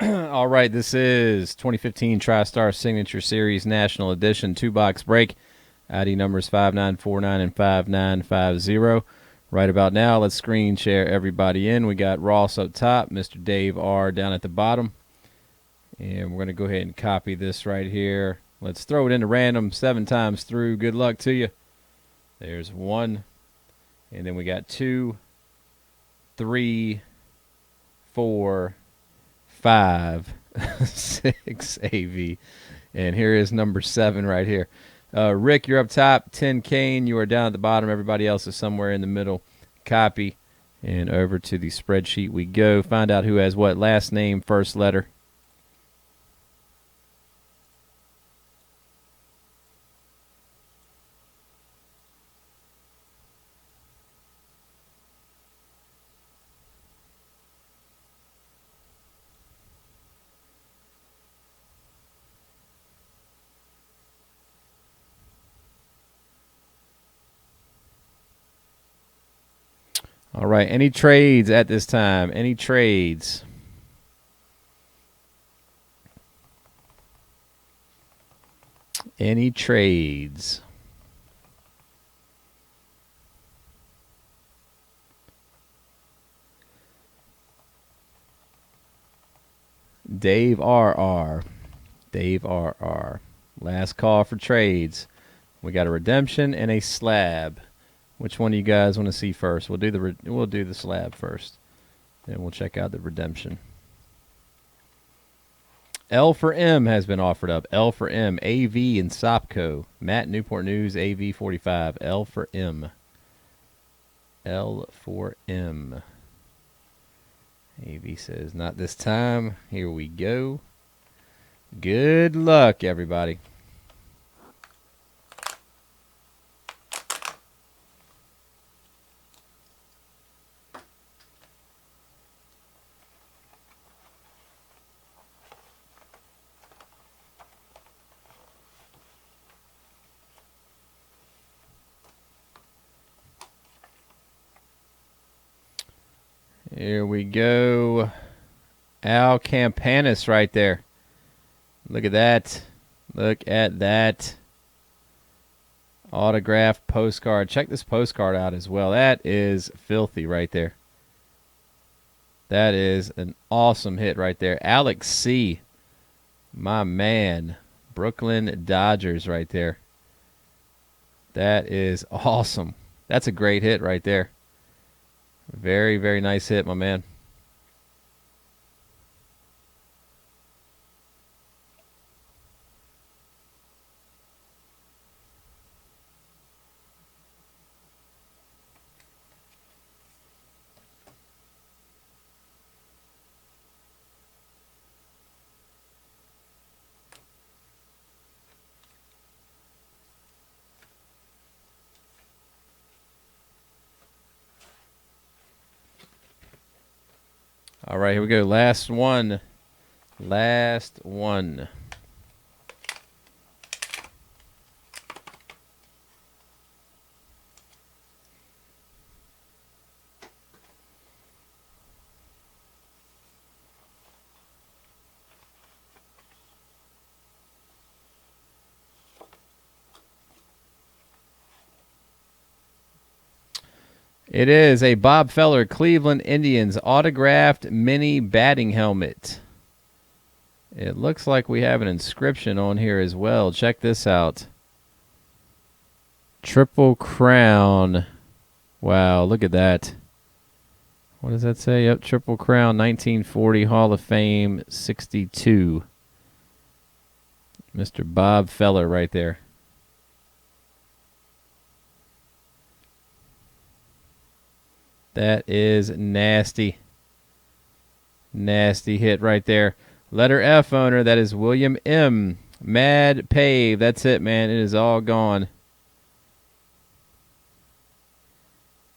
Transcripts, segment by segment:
All right, this is 2015 Tristar Signature Series National Edition 2-box break. ID numbers 5949 and 5950. Right about now, let's screen share everybody in. We got Ross up top, Mr. Dave R down at the bottom. And we're going to go ahead and copy this right here. Let's throw it into random 7 times through. Good luck to you. There's 1. And then we got 2, 3, 4, 5, 6 AV. And here is number 7 right here. Rick, you're up top. 10 Kane, you are down at the bottom. Everybody else is somewhere in the middle. Copy. And over to the spreadsheet we go. Find out who has what last name, first letter. All right, any trades at this time? Any trades? Any trades? Dave RR. Dave RR. Last call for trades. We got a redemption and a slab. Which one do you guys want to see first? We'll do the slab first. Then we'll check out the redemption. L for M has been offered up. L for M. AV and Sopco. Matt, Newport News, AV 45. L for M. L for M. AV says, not this time. Here we go. Good luck, everybody. Here we go. Al Campanis right there. Look at that. Look at that. Autographed postcard. Check this postcard out as well. That is filthy right there. That is an awesome hit right there. Alex C. My man. Brooklyn Dodgers right there. That is awesome. That's a great hit right there. Very, very nice hit, my man. All right, here we go. Last one. Last one. It is a Bob Feller Cleveland Indians autographed mini batting helmet. It looks like we have an inscription on here as well. Check this out. Triple Crown. Wow, look at that. What does that say? Yep, Triple Crown 1940 Hall of Fame 62. Mr. Bob Feller right there. That is nasty. Nasty hit right there. Letter F owner, that is William M. Mad Pave. That's it, man. It is all gone.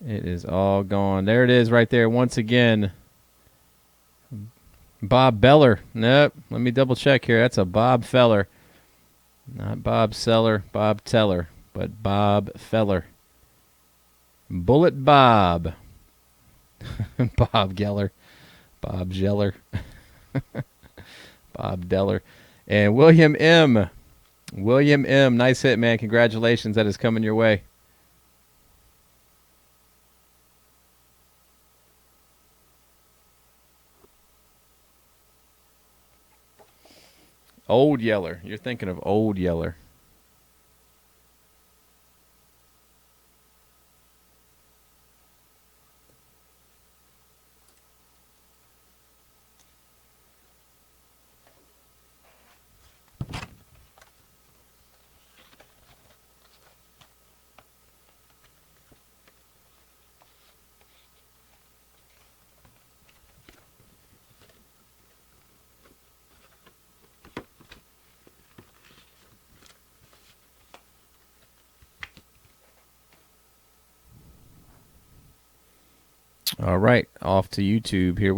It is all gone. There it is right there once again. Bob Beller. Nope. Let me double check here. That's a Bob Feller. Not Bob Seller, Bob Teller, but Bob Feller. Bullet Bob. Bob Geller. Bob Geller. Bob Deller. And William M. William M. Nice hit, man. Congratulations. That is coming your way. Old Yeller. You're thinking of Old Yeller. All right, off to YouTube. Here we